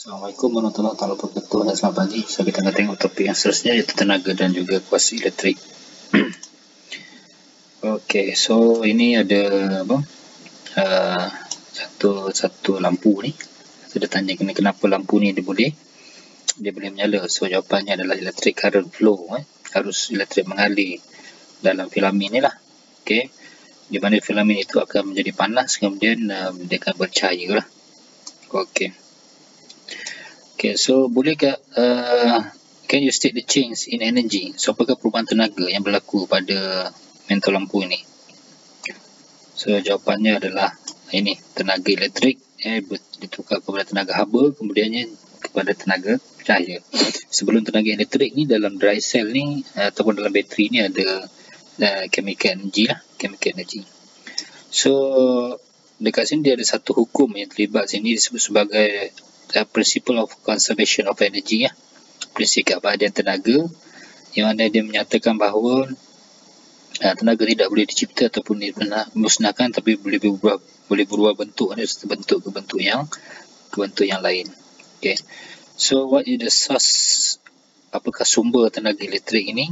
Assalamualaikum warahmatullahi wabarakatuh dan selamat pagi. So kita akan tengok topik yang seterusnya iaitu tenaga dan juga kuasa elektrik. Okey, so ini ada apa? Satu lampu ni. So dia tanya kenapa lampu ni dia boleh menyala. So jawapannya adalah electric current flow, arus elektrik mengalir dalam filamen ni lah. Okey. Di mana filamen itu akan menjadi panas, kemudian dia akan bercahaya lah. Okey. Okay, so bolehkah can you state the change in energy? So apakah perubahan tenaga yang berlaku pada mentol lampu ini? So jawapannya adalah ini, tenaga elektrik ditukar kepada tenaga haba, kemudiannya kepada tenaga cahaya. Sebelum tenaga elektrik ni dalam dry cell ni ataupun dalam bateri ni ada chemical energy lah, chemical energy. So dekat sini dia ada satu hukum yang terlibat sini disebut sebagai principle of conservation of energy, prinsip keabadian tenaga, yang mana dia menyatakan bahawa tenaga tidak boleh dicipta ataupun dimusnahkan, tapi boleh berubah bentuk dari satu bentuk ke bentuk yang lain. Okay. So what is the source? Apakah sumber tenaga elektrik ini?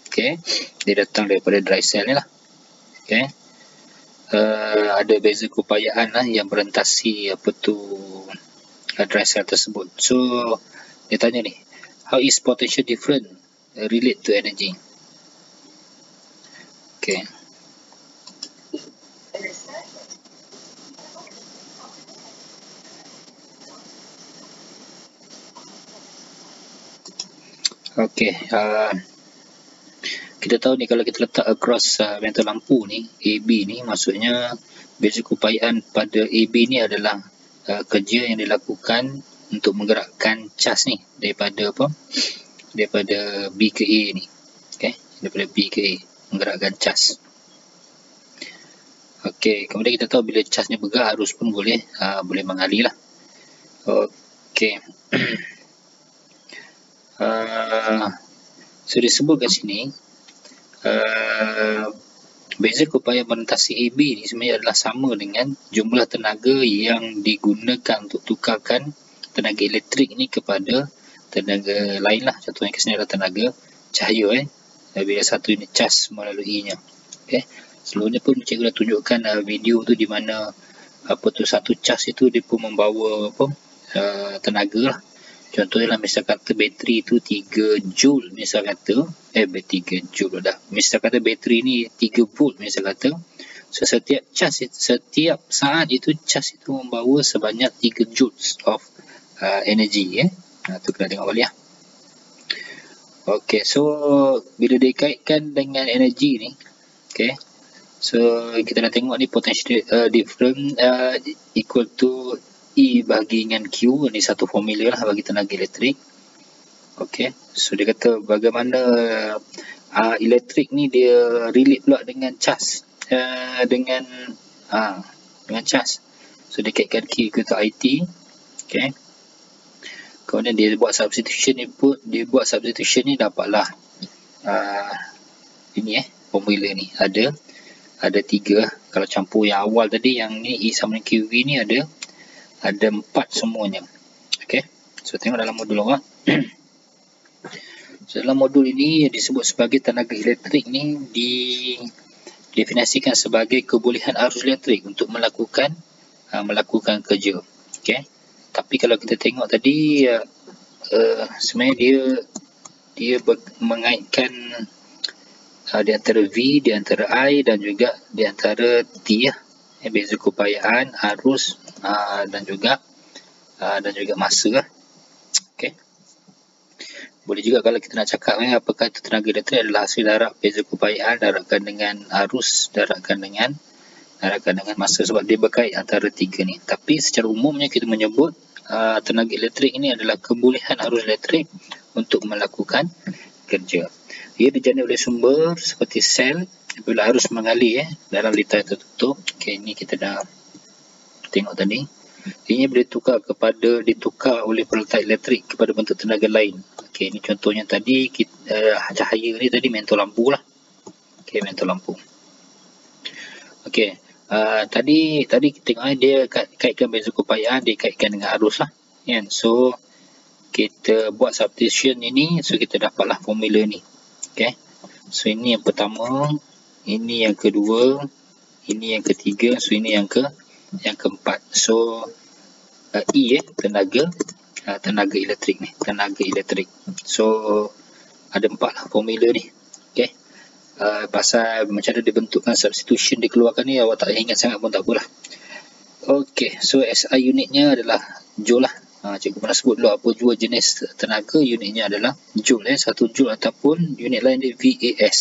Okay. Dia datang daripada dry cell ni lah. Okay. Ada beza keupayaan yang merentasi dry cell tersebut. So dia tanya ni, how is potential difference relate to energy? Okay. Okay. Kita tahu ni kalau kita letak across mentol lampu ni, AB ni, maksudnya beza keupayaan pada AB ni adalah kerja yang dilakukan untuk menggerakkan cas ni daripada B ke A ni. Okay, daripada B ke A, menggerakkan cas. Okay, kemudian kita tahu bila cas ni bergerak, arus pun boleh mengalir lah. Okay. So disebut kat sini beza keupayaan merentasi AB ni sebenarnya adalah sama dengan jumlah tenaga yang digunakan untuk tukarkan tenaga elektrik ni kepada tenaga lain lah. Contohnya ke sini adalah tenaga cahaya. Bila satu ini cas melaluinya. Okay. Sebelumnya pun cikgu dah tunjukkan video tu di mana satu cas itu dia pun membawa tenaga lah. Contohnya misal kata bateri itu 3 joule, misal kata 3 joule dah. Misal kata bateri ni 3 volt misal kata. So setiap saat itu cas itu membawa sebanyak 3 joules of energy. Tu kena tengok balik lah. Okay, so bila dikaitkan dengan energi ni, okay, so kita dah tengok ni potential difference equal to E bagi dengan Q. Ini satu formula lah bagi tenaga elektrik. Okay, so dia kata bagaimana elektrik ni dia relate pula dengan cas, dengan cas. So dia kaitkan Q ke IT. Okay, kemudian dia buat substitution ni dapatlah ini formula ni ada 3. Kalau campur yang awal tadi, yang ni E sama dengan QV ni ada 4 semuanya. Okay, so tengok dalam modul awak. So dalam modul ini disebut sebagai tenaga elektrik ni didefinisikan sebagai kebolehan arus elektrik untuk melakukan kerja. Okay, tapi kalau kita tengok tadi sebenarnya dia mengaitkan di antara V, di antara I dan juga di antara T beza keupayaan, arus dan juga masa lah. Okay. Boleh juga kalau kita nak cakap apakah itu tenaga elektrik adalah hasil darab beza keupayaan, darabkan dengan arus, darabkan dengan masa, sebab dia berkait antara 3 ni. Tapi secara umumnya kita menyebut tenaga elektrik ini adalah kebolehan arus elektrik untuk melakukan kerja. Ia dijana oleh sumber seperti sel bila arus mengalir dalam litar tertutup. Okay, ini kita dah tengok tadi. Ini boleh ditukar oleh peletak elektrik kepada bentuk tenaga lain. Okay, ini contohnya tadi cahaya ni tadi mentol lampu lah. Okay, mentol lampu. Okay, tadi kita tengok dia kaitkan beza keupayaan, dia kaitkan dengan arus lah. kan. So kita buat substitution ini, so kita dapatlah formula ni. Okay, so ini yang pertama, ini yang kedua, ini yang ketiga, so ini yang keempat. So E tenaga elektrik ni, tenaga elektrik. So ada 4 lah formula ni. Okay, pasal macam mana dibentukkan substitution dikeluarkan ni, awak tak ingat sangat pun tak apalah. Okay, so SI unitnya adalah joule lah. Cikgu pernah sebut dulu apa dua jenis tenaga, unitnya adalah joule, 1 joule ataupun unit lain dia VAS.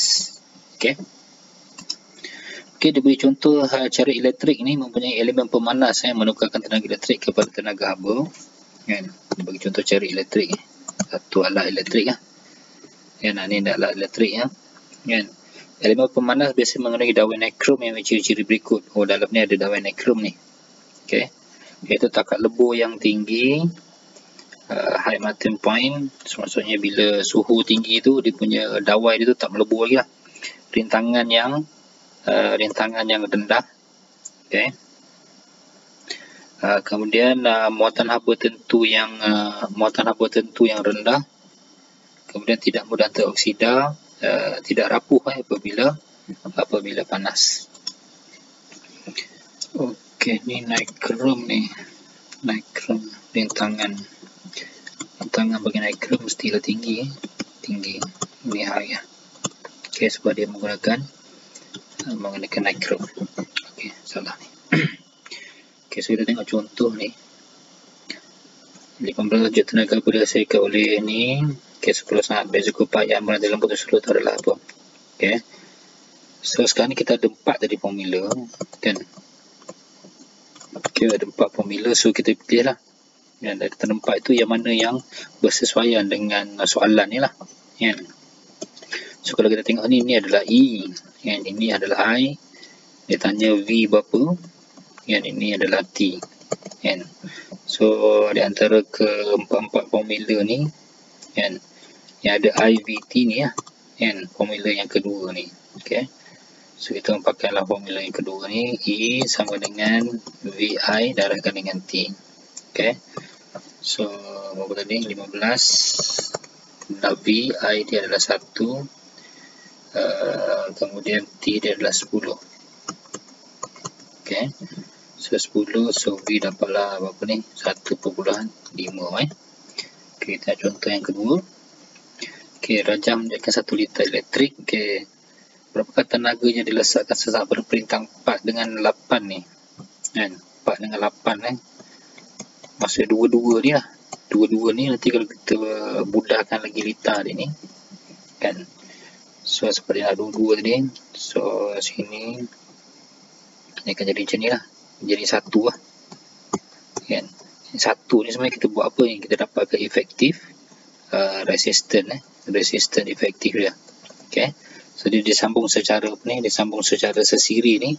Okay. Okay, dia beri contoh cara elektrik ni mempunyai elemen pemanas yang menukarkan tenaga elektrik kepada tenaga haba. Kan? Dia bagi contoh cara elektrik. Satu alat elektrik lah. Kan? Ni alat elektrik ya. Kan? Elemen pemanas biasa menggunakan dawai nikrom yang ciri-ciri berikut. Oh, dalam ni ada dawai nikrom ni. Okay. Iaitu takat lebur yang tinggi, high melting point, maksudnya bila suhu tinggi tu dia punya dawai dia tu tak melebur lagi lah. Rintangan yang rendah. Okay. Kemudian muatan haba tentu yang rendah. Kemudian tidak mudah teroksida, tidak rapuh apabila panas. Okey, ni nikrom ni. Nikrom, rintangan bagi nikrom mestilah tinggi. Ini high ya. Okey, sebab dia menggunakan nikrom. Okey, salah ni. Okey, so kita tengok contoh ni. 18 juta tenaga dihasilkan oleh ni. Okey, 10 sangat beza keupayaan dalam putus seluruh tu adalah apa? Okey. So sekarang ni kita ada 4 tadi formula kan. Okey, ada 4 formula, so kita pilih lah. Dan dari antara 4 itu yang mana yang bersesuaian dengan soalan ni lah. Kan. So kalau kita tengok ni adalah E. Kan, ini adalah I. Dia tanya V berapa. Kan, ini adalah T. Kan. So di antara ke-4 formula ni kan, yang ada IVT ni lah. Kan, formula yang kedua ni. Okey. So kita memakailah formula yang kedua ni, E sama dengan VI darabkan dengan T. Okay. So berapa tadi? 15. VI dia adalah 1. Kemudian T dia adalah 10. Okay. So 10, so V dapatlah berapa ni? 1.5. Okay, kita contoh yang kedua. Okay, rajam menjadikan 1 liter elektrik. Okay. Berapakah tenaganya dilesatkan sesaat pada perintang 4 dengan 8 ni? Kan? 4 dengan 8 kan? Maksudnya dua-dua ni lah. Dua-dua ni nanti kalau kita mudahkan lagi liter dia ni. Kan? So seperti nak dua-dua tadi. So sini ni akan jadi macam ni lah. Jadi 1 lah. Kan? 1 ni sebenarnya kita buat apa yang kita dapatkan efektif resistant efektif dia. Okay. So dia disambung secara apa ni? Disambung secara sesiri ni.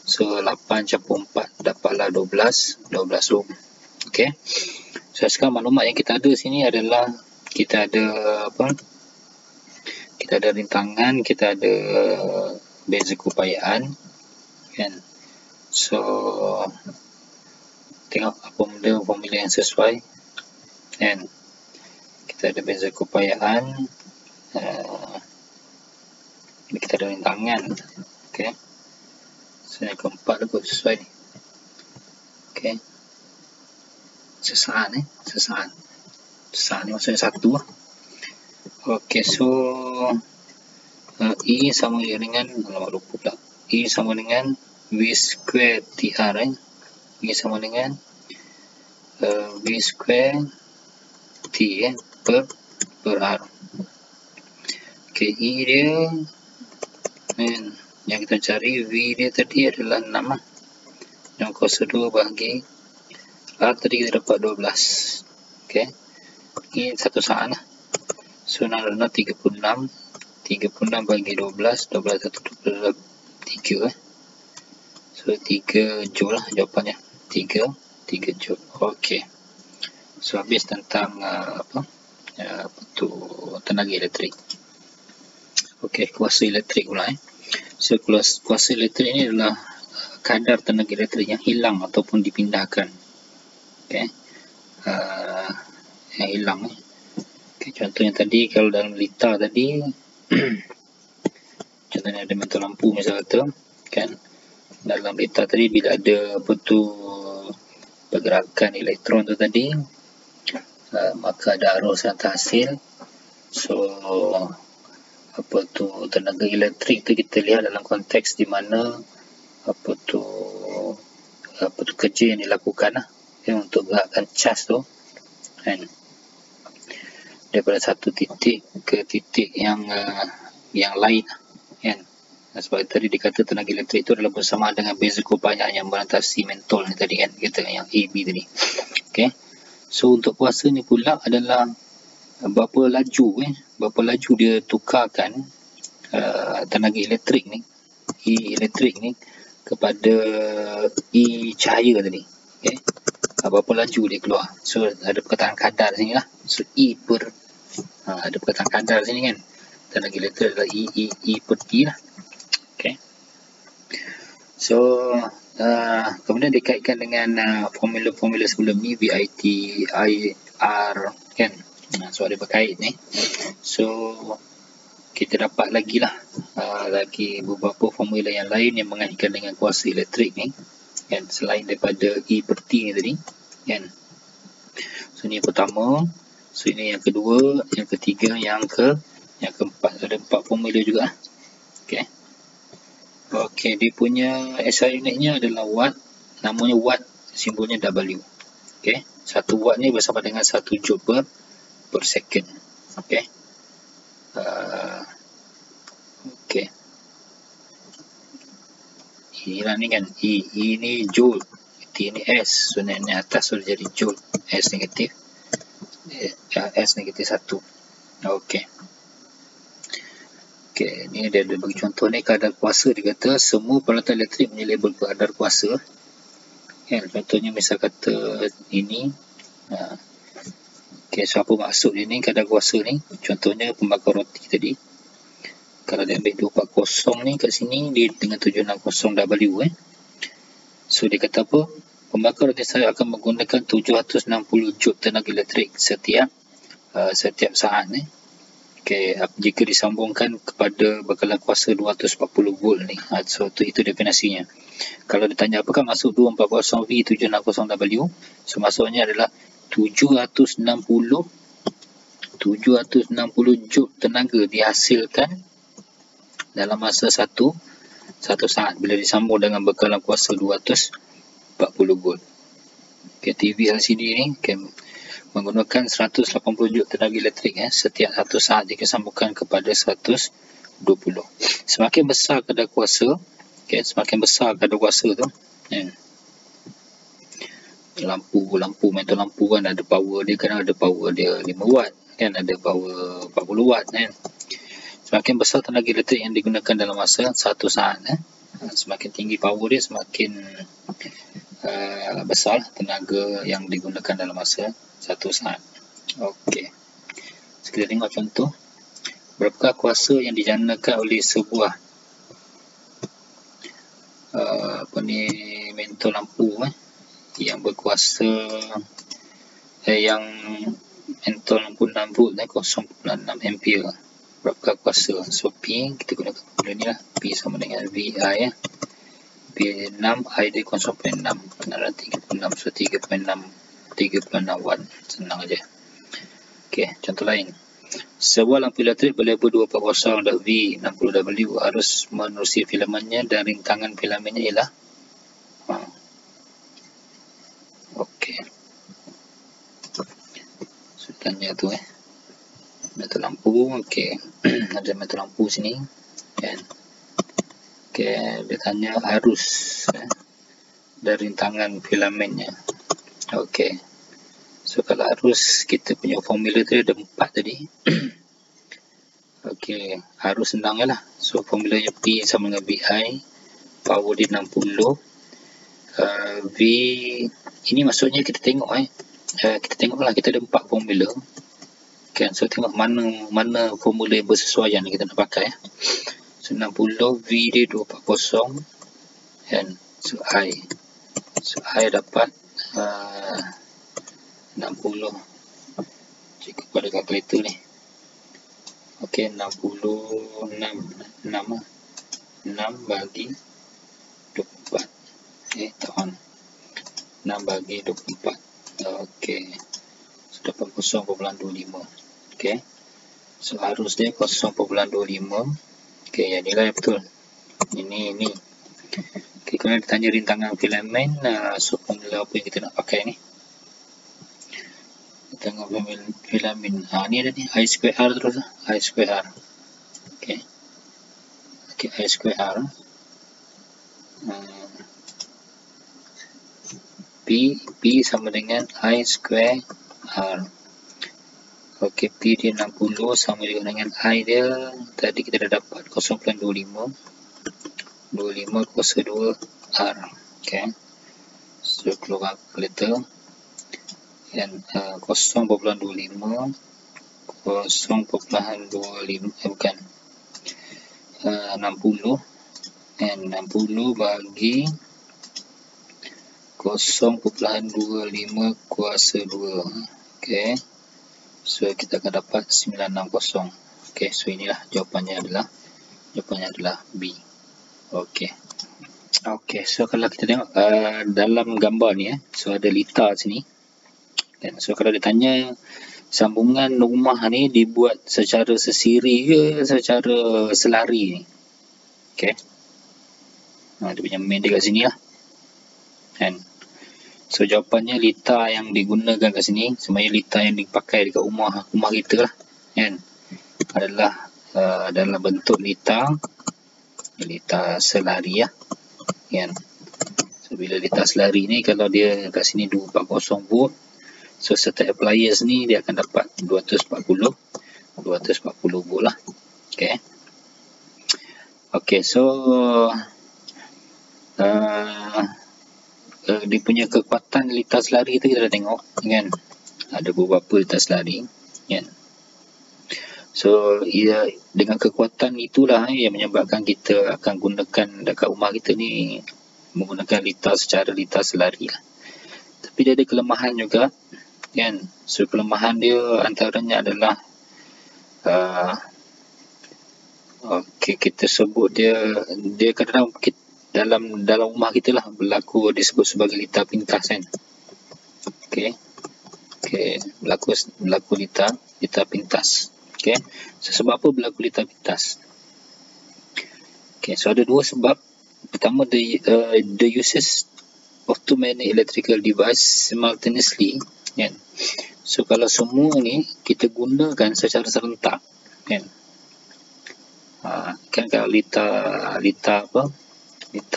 So 8 campur 4 dapatlah 12 ohm. Okey. So sekarang maklumat yang kita ada sini adalah kita ada apa? Kita ada rintangan, kita ada beza keupayaan. Kan? So tengok apa formula yang sesuai. Kan? Kita ada beza keupayaan. Kita ada rintangan. Okay. So yang keempat tu sesuai ni. Okay. Sesaan ni maksudnya 1 lah. Okay, so E sama dengan, lupa pula. E sama dengan V square TR E sama dengan V square T per R. Okay, E dia yang kita cari, V dia tadi adalah 6 lah. Yang kuasa 2 bagi R tadi kita dapat 12. Okay. Ini 1 saat lah. So 6 36 bagi 12 1 3 So 3 joule lah jawapannya. 3 joule. Okay. So habis tentang tenaga elektrik. Okey, kuasa elektrik pula So kuasa elektrik ini adalah kadar tenaga elektrik yang hilang ataupun dipindahkan. Okey. yang hilang. Okay, contohnya tadi kalau dalam lita tadi contohnya ada metal lampu misalnya tu kan, dalam lita tadi bila ada apa tu pergerakan elektron tu tadi, maka ada arus yang terhasil. So apa tu tenaga elektrik tu kita lihat dalam konteks di mana apa tu kerja yang dilakukan lah, untuk gerakkan cas tu kan, daripada satu titik ke titik yang lain kan. Sebab tadi dikata tenaga elektrik itu adalah bersamaan dengan beza banyak yang merantasi mentol ni tadi kan, kita yang AB tadi. Okay. So untuk kuasa ni pula adalah berapa laju dia tukarkan tenaga elektrik ni, E elektrik ni kepada E cahaya tadi. Okay. Berapa laju dia keluar. So ada perkataan kadar sini lah. So E per ada perkataan kadar sini kan. Tenaga elektrik adalah E per T lah. Okay. So kemudian dikaitkan dengan formula-formula sebelum ni, VIT, IR kan. So ada berkait ni. So kita dapat lagi lah lagi beberapa formula yang lain yang mengaitkan dengan kuasa elektrik ni kan, selain daripada E per T ni tadi kan. So ni yang pertama, so ini yang kedua, yang ketiga, yang keempat. Ada 4 formula juga. Okay. Okay, dia punya SI unitnya adalah watt, namanya watt, simbolnya W. Okay, 1 watt ni bersama dengan 1 joule per second. Okay. Okay. Inilah ni kan, E ni joule, T ni S, so ni atas so jadi joule, S negatif 1. Okay. Okay, ni dia ada bagi contoh ni kadar kuasa. Dia kata semua peralatan elektrik punya label kadar kuasa. Kan, contohnya misal kata ini. Okay, so apa maksud dia ni kadar kuasa ni? Contohnya pembakar roti tadi. Kalau dia ambil 240 ni kat sini, dia dengan 760W. So dia kata apa? Pembakar roti saya akan menggunakan 760 joule tenaga elektrik setiap saat ni. Okay, jika disambungkan kepada bekalan kuasa 240 volt ni. So itu definisinya. Kalau ditanya apakah maksud 240V 760W, so maksudnya adalah 760 joule tenaga dihasilkan dalam masa satu saat bila disambung dengan bekalan kuasa 240 volt. Okay, TV LCD ni menggunakan 180 joule tenaga elektrik setiap 1 saat jika sambungkan kepada 120. Semakin besar kadar kuasa, semakin besar kadar kuasa tu, lampu metal lampu kan ada power dia, kadang ada power dia 5 watt kan, ada power 40 watt kan. Semakin besar tenaga elektrik yang digunakan dalam masa 1 saat, semakin tinggi power dia, semakin besar tenaga yang digunakan dalam masa 1 saat. Okey. So, kita tengok contoh. Berapakah kuasa yang dijanakan oleh sebuah mentol lampu yang berkuasa yang mentol lampu 6 volt 0.6 ampere. Berapakah kuasa? So P kita gunakan formula ni lah. P sama dengan VI V6, I dia 0.6 adalah 36, so 36 watt. Senang aja. Okey, contoh lain. Sebuah lampu elektrik berlabel 240 dan V60W, harus menerusi filamennya dan rintangan filamennya ialah okey. So tanya tu metal lampu. Okey. Ada metal lampu sini kan. Okey, dia tanya arus dan rintangan filamennya. Okey. So kalau arus, kita punya formula tu ada 4 tadi. Okey, arus senang lah. So formulanya P sama dengan VI, power dia 60. V ini maksudnya kita tengok kita tengoklah, kita ada 4 formula. Kan, so tengok mana formula yang bersesuaian yang kita nak pakai. So 60, V dia 240 kan. So I dapat 60. Cukup pada kalkulator ni. Okey, 66. 6 bagi 24. Tak on. 6 bagi 24. Okey. So, dapat 0.25. Okey. So, arus dia 0.25. Okey, yang inilah yang betul. Ini. Okey, kalau ditanya rintangan filamen, so formula apa yang kita nak pakai ni? Rintangan filamen. Ni ada ni, I square R terus lah. I square R. Okey. Okey, I square R. P sama dengan I square R. Okey, P dia 60 sama juga dengan I dia. Tadi kita dah dapat 0.25. 25 kuasa 2 R. Okey. So, keluar kalkulator. Dan 0.25 bukan 60 and 60 bagi 0.25 kuasa 2. Okey. So, kita akan dapat 960. Okey, so inilah jawapannya adalah B. Okey. Okey, so kalau kita tengok dalam gambar ni so ada lita sini. Dan so kalau ditanya sambungan rumah ni dibuat secara sesiri ke secara selari ni. Okey. Dia punya main dia kat sini lah. Kan? So jawapannya lita yang digunakan kat sini, sebenarnya lita yang dipakai dekat rumah kita lah. Kan? Adalah dalam bentuk lita selari lah. Kan? So bila lita selari ni kalau dia kat sini 240 volt, so setiap appliance ni dia akan dapat 240 volt lah. Okay. Okay, so dia punya kekuatan lita selari kita dah tengok, kan? Ada beberapa lita selari, kan? So ia dengan kekuatan itulah yang menyebabkan kita akan gunakan dekat rumah kita ni menggunakan secara lita selari lah. Tapi dia ada kelemahan juga, kan? So kelemahan dia antaranya adalah kita sebut dia kadang-kadang dalam rumah kita lah berlaku disebut sebagai lita pintas, kan? Okey, berlaku lita pintas. Okey, so, sebab apa berlaku lita pintas? Okey, so ada dua sebab. Pertama, the uses of two magnetic electrical device simultaneously, kan? So kalau semua ni kita gunakan secara serentak, kan? Kan kalau lita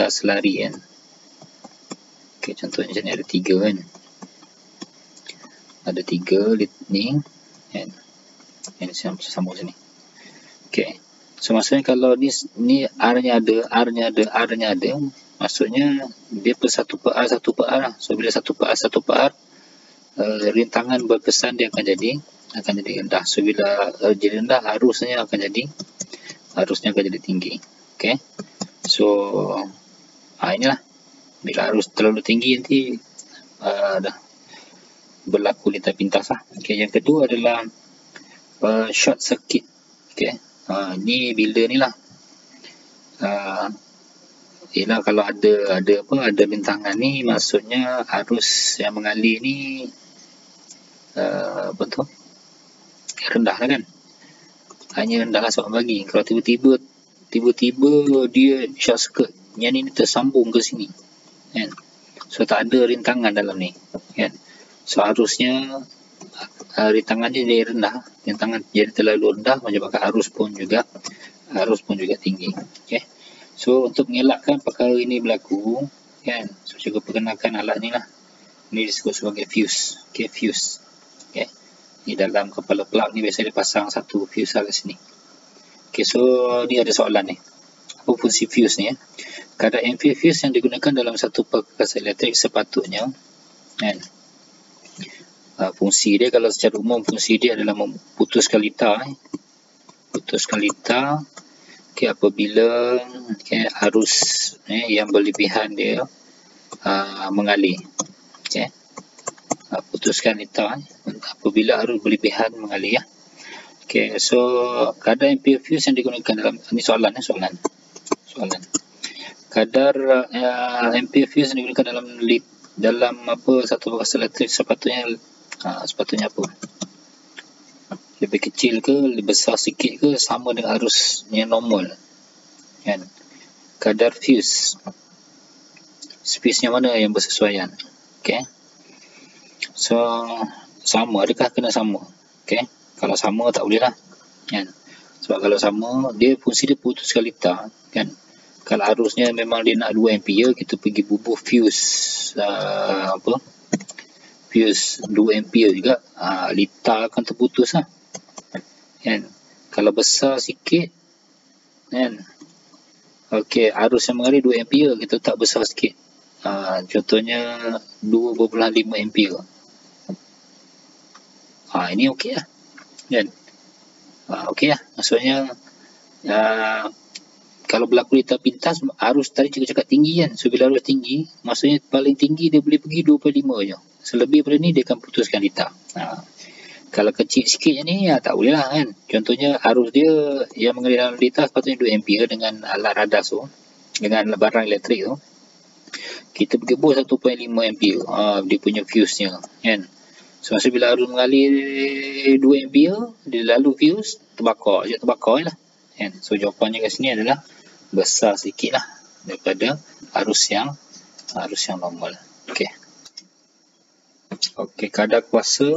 selari, kan? Okey, contohnya macam ni ada 3, kan? Ada 3 ni, kan? Yang sambung sini. Okey. So maksudnya kalau ni R-nya ada, maksudnya dia per 1 per R lah. So bila 1 per R, rintangan berkesan dia akan jadi rendah. So bila jadi rendah, arusnya akan jadi tinggi. Okey. So inilah, bila arus terlalu tinggi nanti dah berlaku lita pintas lah. Okey, yang kedua adalah short circuit. Okey. Ni bila ni lah. Ialah kalau ada bintangan ni, maksudnya arus yang mengalir ni rendah lah, kan? Hanya rendah lah sebab bagi. Kalau tiba-tiba dia short circuit, yang ni tersambung ke sini, kan? So tak ada rintangan dalam ni, kan? So harusnya rintangannya jadi rendah, rintangan jadi terlalu rendah menyebabkan arus pun juga tinggi. Okay. So untuk mengelakkan perkara ini berlaku, kan? So cikgu perkenalkan alat ni lah. Ini disebut sebagai fuse. Okay, fuse. Okay. Di dalam kepala plug ni biasa dipasang satu fuse lah kat sini. Okay, so ni ada soalan ni. Apa fungsi fuse ni? Kadar ampere fuse yang digunakan dalam satu perkakas elektrik sepatutnya, kan? Fungsi dia, kalau secara umum fungsi dia adalah memutuskan lita. Okay, apabila arus yang berlebihan dia mengalir. Okay. putuskan lita apabila arus berlebihan mengalir ya. Okay, so kadar ampere fuse yang digunakan dalam ini soalan. Kadar ampere fuse yang digunakan dalam satu bangsa elektrik sepatutnya apa? Lebih kecil ke, lebih besar sikit ke, sama dengan arus yang normal kan. Kadar fuse space-nya mana yang bersesuaian. Okay, so sama, adakah kena sama? Okay, kalau sama tak boleh lah kan. Sebab kalau sama, fungsi dia putuskan lita kan. Kalau arusnya memang dia nak 2 ampere, kita pergi bubuh fuse fuse 2 ampere juga, lita akan terputus lah kan. Kalau besar sikit kan, okey, arus yang mengalir 2 ampere, kita tak besar sikit, contohnya 2.5 ampere, ini okey lah kan. Okey lah, maksudnya kalau berlaku lita pintas, arus tadi cakap tinggi kan. So bila arus tinggi, maksudnya paling tinggi dia boleh pergi 2.5 je. Selebih pada ni dia akan putuskan lita. Kalau kecil sikit ni tak boleh lah kan. Contohnya arus dia yang mengalir dalam lita sepatutnya 2 ampere dengan alat radar tu, dengan barang elektrik tu, kita pergi buh 1.5 ampere, dia punya fuse-nya kan. So masa bila arus mengalir 2 ampere, dia lalu fuse, terbakar lah kan. So jawapannya kat sini adalah besar sikit lah daripada arus yang normal. Okey, kadar kuasa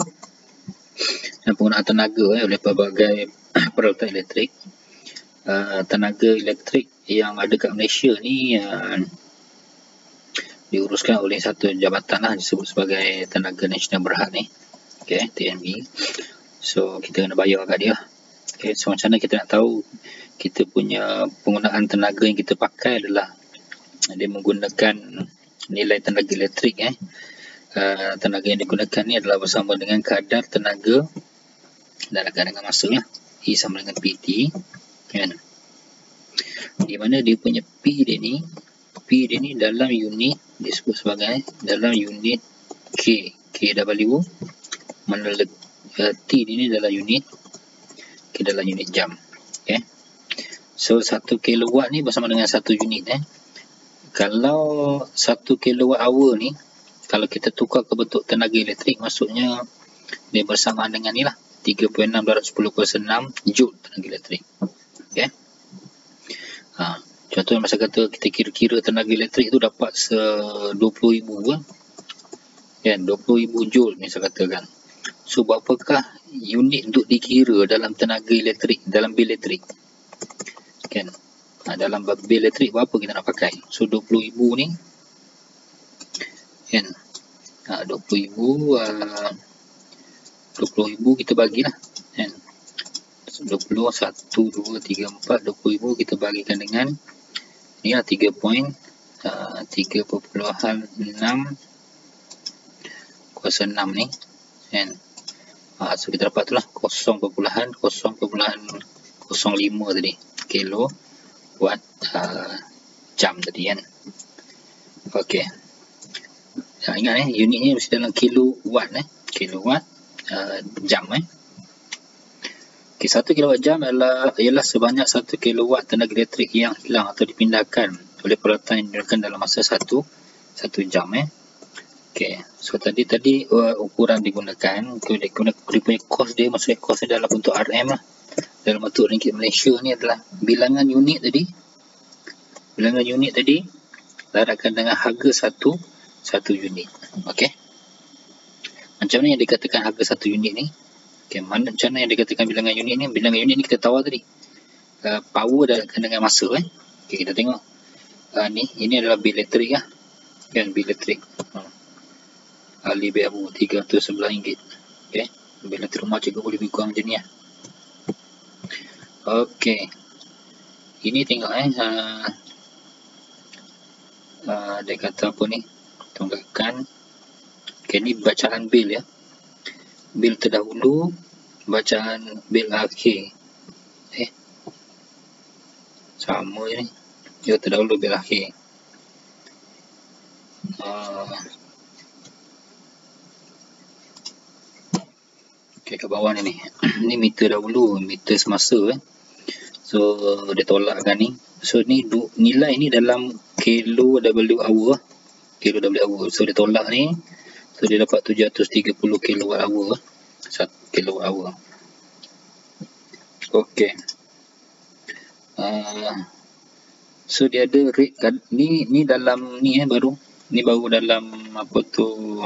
dan penggunaan tenaga oleh pelbagai peralatan elektrik. Tenaga elektrik yang ada kat Malaysia ni diuruskan oleh satu jabatan lah, disebut sebagai Tenaga Nasional Berhad ni, TNB. So kita kena bayar kat dia. So macam mana kita nak tahu kita punya penggunaan tenaga yang kita pakai adalah dia menggunakan nilai tenaga elektrik. Tenaga yang digunakan ni adalah bersama dengan kadar tenaga dalam dengan masa lah. E sama dengan PT kan. Di mana dia punya P dia ni dalam unit disebut sebagai dalam unit KW, mana T ni dalam unit dalam unit jam. So 1 kilowatt ni bersama dengan 1 unit. Kalau 1 kilowatt hour ni, kalau kita tukar ke bentuk tenaga elektrik, maksudnya dia bersamaan dengan ni lah, 3.610/6 joule tenaga elektrik. Contohnya masa kata kita kira-kira tenaga elektrik tu dapat 20,000 kan, 20,000 joule misal katakan. So berapakah unit untuk dikira dalam tenaga elektrik, dalam bil elektrik kan. Dalam bil elektrik berapa kita nak pakai. So 20,000 ni kan, 20,000 kita bagilah kan. 20, 1, 2, 3, 4, 20,000 kita bagikan dengan ni lah 3.6 kuasa 6 ni kan. So kita dapat tu lah 0.05 tadi kilo watt jam tadi kan. Okey, ingat unitnya mesti dalam kilowatt kilowatt jam. Okay, 1 kilowatt jam ialah sebanyak 1 kilowatt tenaga elektrik yang hilang atau dipindahkan oleh peralatan yang digunakan dalam masa 1 jam. Okay, so tadi ukuran digunakan, dia punya kos dia, maksudnya kos dia dalam bentuk RM lah, dalam bentuk ringgit Malaysia ni adalah bilangan unit tadi laratkan dengan harga satu unit. Okey, macam mana yang dikatakan harga 1 unit ni? Macam mana yang dikatakan bilangan unit ni? Bilangan unit ni kita tahu tadi, power daratkan dengan masa. Okay, kita tengok ini adalah bil elektrik lah kan, bil elektrik ahli BAU RM311. Okay, bil elektrik rumah juga boleh lebih kurang macam ni lah. Okey, ini tengok dia kata apa ni, tunggakan. Okay, ni bacaan bil ya, bil terdahulu, bacaan bil akhir. Sama je ni, dia terdahulu bil akhir. Okay, kat bawah ni ni meter dahulu, meter semasa So dia tolakkan ni. So ni nilai ni dalam kWh. So dia tolak ni. So dia dapat 730 kWh. 1 kWh. Okay. So dia ada rate kan. Ni dalam ni baru. Ni baru dalam apa tu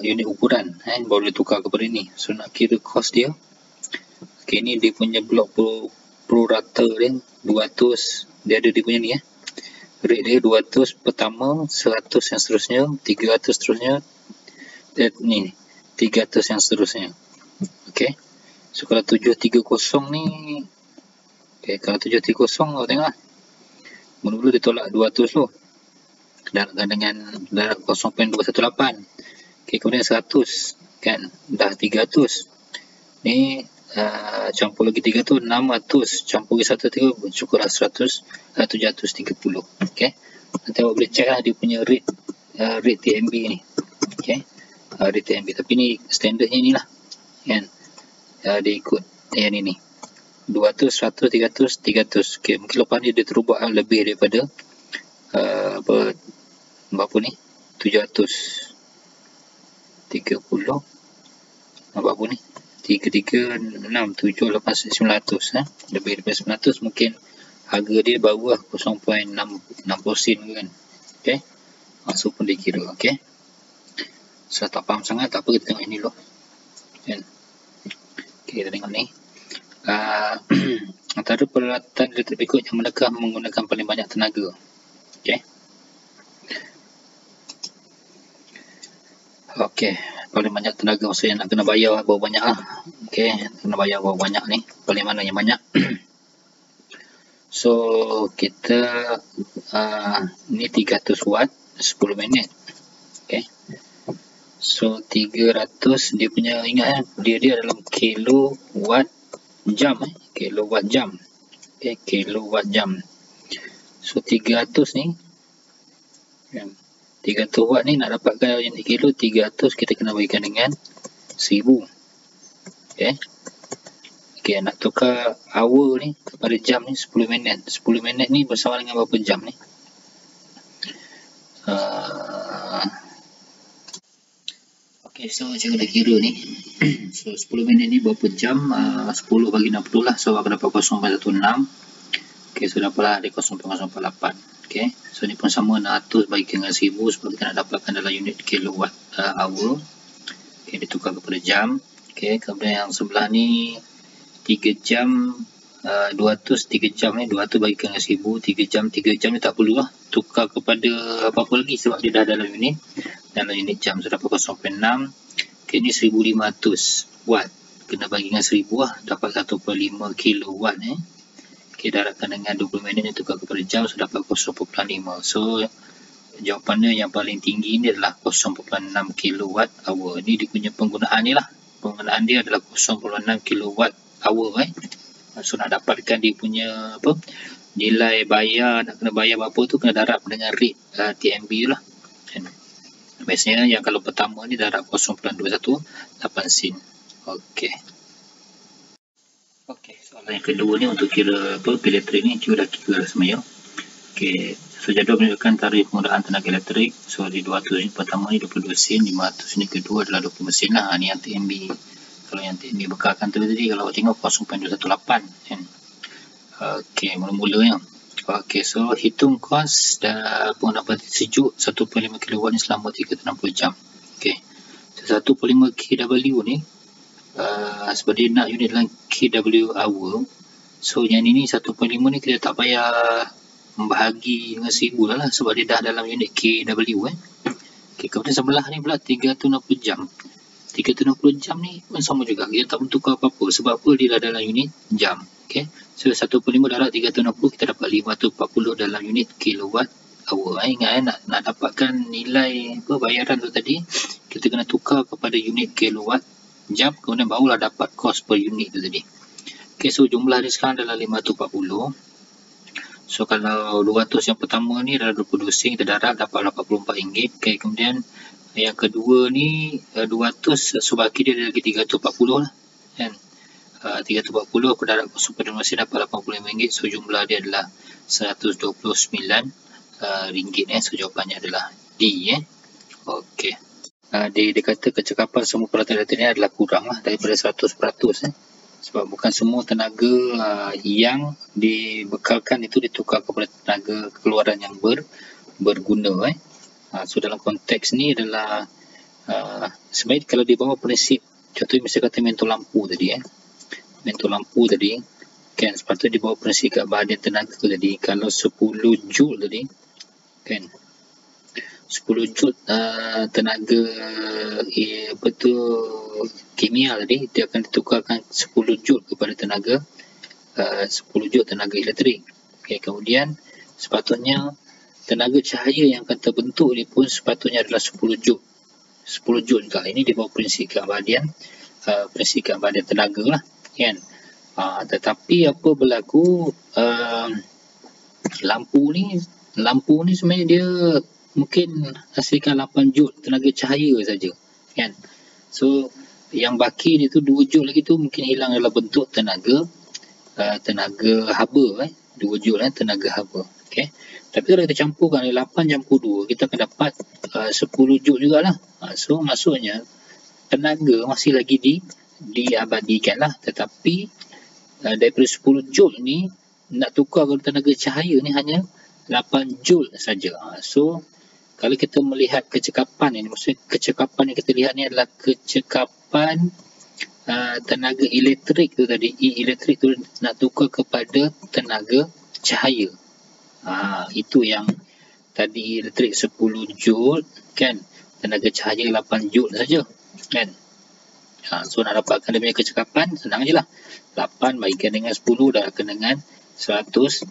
unit ukuran baru dia tukar kepada ni. So nak kira cost dia. Okay, ni dia punya blok pro rata dia 200. Dia ada dia punya ni rate dia 200 pertama, 100 yang seterusnya, 300 seterusnya, ni 300 yang seterusnya. Okay. So kalau 730 ni, okay, kalau 730 kau tengok lah. Mula-mula dia tolak 200 tu. Darabkan dengan darab 0.218. Okay, kemudian 100 kan, dah 300. Ni campur lagi 3 tu 600, campur lagi 1 cukuplah 730. Okay. Nanti awak boleh check lah dia punya rate TMB ni. Okay. Rate TMB. Tapi ni standardnya ni lah. Kan. Dia ikut yang ni. 200, 100, 300, 300. Okay. Mungkin lepas ni dia terubah lebih daripada berapa ni? 730. Berapa ni? 3, 6, 7, 8, 900 lebih daripada 900 mungkin harga dia baru lah 0.60 sen kan. Okay. So pun dia kira. Okay. So tak faham sangat tak apa, kita tengok ini dulu kan. Okay, kita tengok ni. Antara peralatan elektrik berikut yang manakah menggunakan paling banyak tenaga. Okay. Okay, paling banyak tenaga maksudnya nak kena bayar berapa banyak lah. Okay, kena bayar berapa banyak ni, paling mana yang banyak. So kita ni 300 watt 10 minit. Okay. So 300 dia punya, ingat dia dalam kilowatt jam kilowatt jam. Okay, kilowatt jam. So 300 ni 300 watt ni nak dapatkan unit kilo 300 kita kena bagikan dengan 1000. Okay. Okay, nak tukar hour ni kepada jam ni 10 minit. 10 minit ni bersama dengan berapa jam ni? Okay, so cara dah kira ni. So 10 minit ni berapa jam? 10 bagi 60 lah. So akan dapat 0.16. Okay, so dapatlah dia 0.048. Okay, so ni pun sama 600 bagi dengan 1000 sebab kita nak dapatkan dalam unit kilowatt hour. Okay, ditukar kepada jam. Okay, kemudian yang sebelah ni 3 jam 200, 3 jam ni 200 bagi dengan 1000, 3 jam ni tak perlu lah tukar kepada apa-apa lagi sebab dia dah dalam unit jam. So dapat 0.6. Okay, ni 1500 watt kena bagi dengan 1000 lah, dapat 1.5 kilowatt Okay, darabkan dengan 20 minit ni tukar kepada jam, so dapat 0.5. So jawapannya yang paling tinggi ni adalah 0.6 kilowatt hour. Ni dia punya penggunaan ni lah. Penggunaan dia adalah 0.6 kilowatt hour So nak dapatkan dia punya nilai bayar, nak kena bayar berapa tu kena darab dengan rate TMB lah. Biasanya yang kalau pertama ni darab 0.218 sen. Okey. Okey, soalan yang kedua ni untuk kira elektrik ni cuba dah kira semaya. Okey, so jadual menunjukkan tarikh penggunaan tenaga elektrik. So di 200 ni pertama ni 22 sen, 500 ni kedua adalah 20 sen lah. Ni yang TMB. Kalau yang TMB bekalkan tu tadi kalau tengok 0.218 kan. Okey, mula-mulanya. Okey, so hitung kos penggunaan bateri sejuk 1.5 kW ni selama 360 jam. Okey. So 1.5 kW ni sebab dia nak unit dalam kW hour. So yang ini 1.5 ni kita tak payah membahagi dengan 1000 lah sebab dia dah dalam unit kW Okey, kemudian sebelah ni pula 360 jam. 360 jam ni pun sama juga. Kita tak bertukar apa-apa sebab apa dia dah dalam unit jam. Okey. So 1.5 darab 360 kita dapat 540 dalam unit kilowatt hour. Ingat nak dapatkan nilai bayaran tu tadi kita kena tukar kepada unit kilowatt jam, kemudian barulah dapat kos per unit tu tadi. Okey, so jumlah dia sekarang adalah 540. So kalau 200 yang pertama ni adalah 22 sen, kita darab dapat RM84. Okey, kemudian Yang kedua ni 200, so baki dia ada lagi 340 lah kan. 340 aku darab super donasi dapat RM85, so jumlah dia adalah RM129 so jawapannya adalah D. Okey. Dia kata kecekapan semua peralatan elektrik ni adalah kurang lah daripada 100%. Sebab bukan semua tenaga yang dibekalkan itu ditukar kepada tenaga keluaran yang berguna. So dalam konteks ni adalah sebenarnya kalau di bawah prinsip, contohnya misalnya kata mentol lampu tadi mentol lampu tadi kan, sepatutnya di bawah prinsip kat bahagian tenaga tadi, kalau 10 joule tadi kan, 10 joule tenaga kimia tadi, dia akan ditukarkan 10 joule kepada tenaga 10 joule tenaga elektrik. Okay, kemudian sepatutnya tenaga cahaya yang akan terbentuk ni pun sepatutnya adalah 10 joule. 10 joule juga. Ini di bawah prinsip keabadian tenaga lah kan. Tetapi apa berlaku, lampu ni sebenarnya dia mungkin hasilkan 8 joule tenaga cahaya saja kan. So yang baki ni tu 2 joule lagi tu mungkin hilang dalam bentuk tenaga haba 2 joule tenaga haba. Okay. Tapi kalau kita campurkan 8 campur 2, kita akan dapat 10 joule jugalah. So maksudnya tenaga masih lagi diabadikan lah, tetapi daripada 10 joule ni nak tukar ke tenaga cahaya ni hanya 8 joule saja. So kalau kita melihat kecekapan ini, maksudnya kecekapan yang kita lihat ni adalah kecekapan tenaga elektrik tu tadi, elektrik tu nak tukar kepada tenaga cahaya. Itu yang tadi elektrik 10 joule kan, tenaga cahaya 8 joule saja kan. So nak dapatkan dia punya kecekapan senang je lah, 8 bagikan dengan 10 dah akan dengan 100,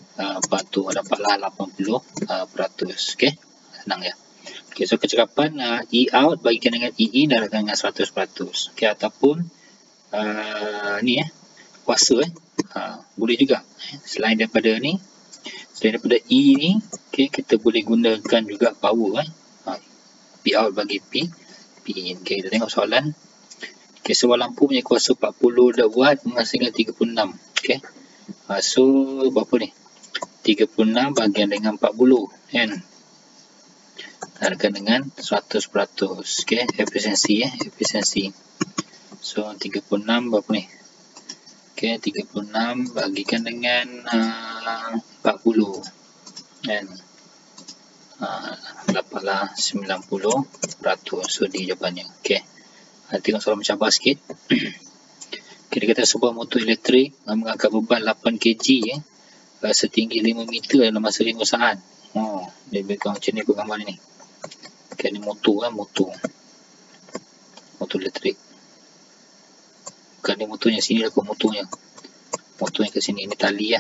patuh dapatlah 80%. Okay, senang ya. Okay, so kecekapan E out bagikan dengan EE dah akan dengan 100%. Okay, ataupun ni kuasa boleh juga. Selain daripada ni, selain daripada E ni, okay, kita boleh gunakan juga power P out bagi P in. Okay, kita tengok soalan. Okay, sebuah lampu punya kuasa 40 watt menghasilkan 36. Okay, so berapa ni? 36 bagian dengan 40 kan, akan dengan 100%. Okay, efisiensi efisiensi. So 36 berapa ni? Okay, 36 bagikan dengan 40 kan, dapatlah 90%. So di jawapannya. Okay, tengok soalan mencabar sikit. Okay, dia kata sebuah motor elektrik mengangkat beban 8 kg setinggi 5 meter dalam masa 5 saat. Dia pegang macam ni, gambar ni. Okay, ni motor elektrik. Bukan ni motornya, sini lah motornya. Motor yang ke sini, ini tali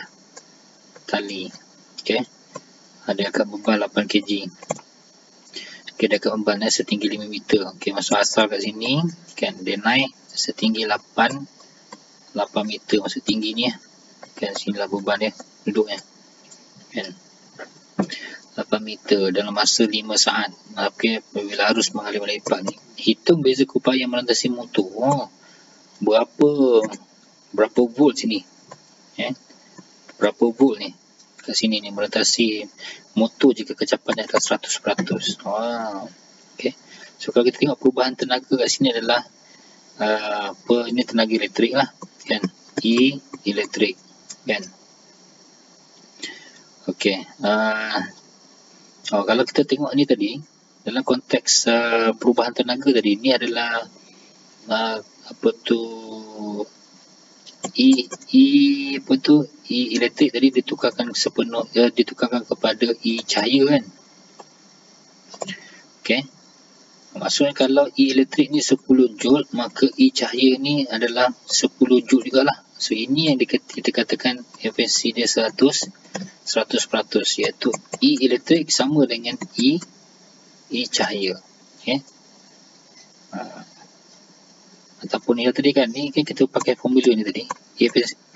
tali. Okay, dia angkat beban 8 kg. Okay, dia angkat beban setinggi 5 meter. Okay, masuk asal kat sini kan, dia naik setinggi 8 meter, masuk tinggi ni kan, sinilah beban dia duduknya kan, 8 meter dalam masa 5 saat. Okay, apabila arus mengalir melipat ni, hitung beza keupayaan melintasi motor. Berapa volt sini berapa volt ni kat sini ni melintasi motor jika kecapannya adalah 100%. Okay, so kalau kita tengok perubahan tenaga kat sini adalah ini tenaga elektrik lah kan, E elektrik kan. Okay, kalau kita tengok ni tadi dalam konteks perubahan tenaga tadi, ni adalah E elektrik tadi ditukarkan kepada E cahaya kan. Okay, maksudnya kalau E elektrik ni 10 joule, maka E cahaya ni adalah 10 joule jugalah. So ini yang kita katakan efisiensi dia 100%, iaitu E elektrik sama dengan E cahaya. Okay, ataupun ni tadi kan, ni kan kita pakai formula ni tadi.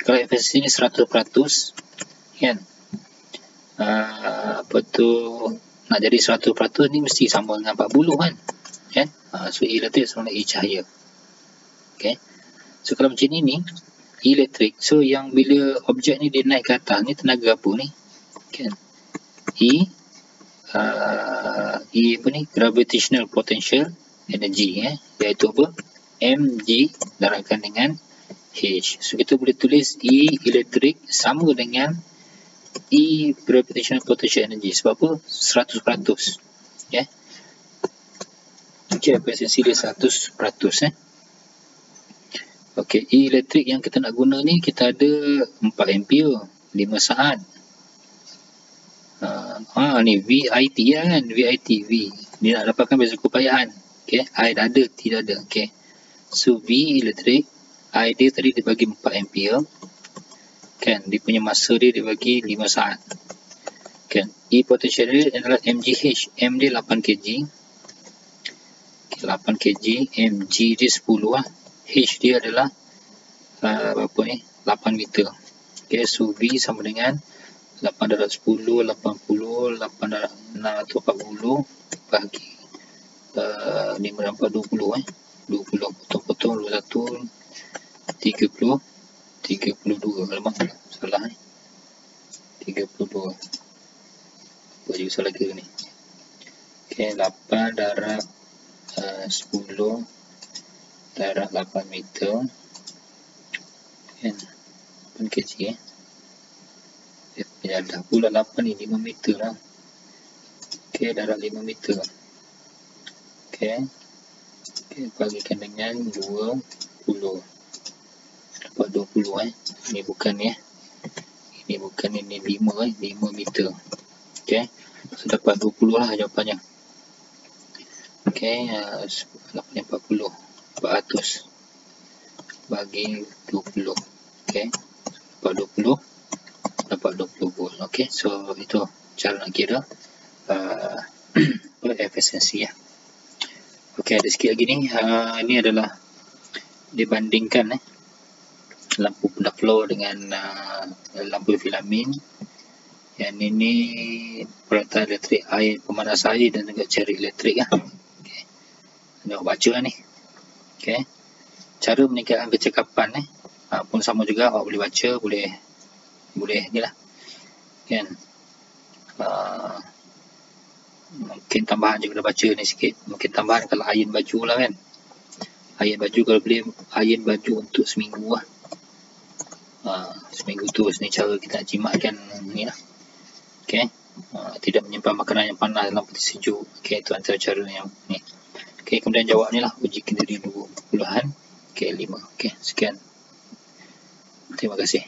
Kalau efisiensi ni 100% kan, nak jadi 100% ni mesti sama dengan 40 kan. So E elektrik sama dengan E cahaya. Okay. So kalau macam ni E elektrik. So yang bila objek ni dia naik ke atas ni tenaga apa ni? Kan? E apa ni? Gravitational potential energy, iaitu apa? mg darabkan dengan H. So kita boleh tulis E elektrik sama dengan E gravitational potential energy. Sebab apa? 100%. Okay. Okay, efisiensi dia 100%. Okay, E elektrik yang kita nak guna ni kita ada 4 ampere, 5 saat. Ni VIT kan, VIT, V. Dia nak dapatkan beza kepayahan. Okay, I dah ada, T dah ada. Okay. So V elektrik, I dia tadi dia bagi 4 ampere. Kan, dia punya masa dia bagi 5 saat. Kan, E potential dia adalah mgh. M dia 8 kg. Okay, 8 kg, mg dia 10 lah. H dia adalah berapa ni? 8 meter. Okay, so V sama dengan 8 darab 10, 80, 8 darab 640 bagi 5 darab 4, 20 20, potong-potong 21, 30, 32. Alamak, salah 32. Apa je salah kira ni? Okay, 8 darab 10 darab 8 meter. Kan, 8 kg dah pula 8 ni 5 meter lah. Okay, darab 5 meter. Okay, bagikan dengan 20. Dapat 20 Ini bukan ni ini bukan ini 5 meter. Okay, so dapat 20 lah jawapannya. Okay, 840 400 bagi 20. Okay, dapat 20 volt. Okay, so itu cara nak kira efisiensi ya. Okay, ada sikit lagi ni. Ini adalah dibandingkan lampu pundak floor dengan lampu filamen. Yang ini peralatan elektrik air, pemanas air dan juga cari elektrik lah. Okay. Nak baca lah ni. Okay. Cara meningkatkan kecekapan pun sama juga. Awak boleh baca, boleh ni lah. Kan. Mungkin tambahan juga dah baca ni sikit. Mungkin tambahan kalau iron baju lah kan. Iron baju kalau boleh iron baju untuk seminggu lah. Seminggu tu ni cara kita nak jimatkan ni lah. Okay. Tidak menyimpan makanan yang panas dalam peti sejuk. Okay, itu antara cara yang ni. Okay, kemudian jawab ni lah. Uji kendali 20-an. Okay, 5. Okay, sekian. Terima kasih.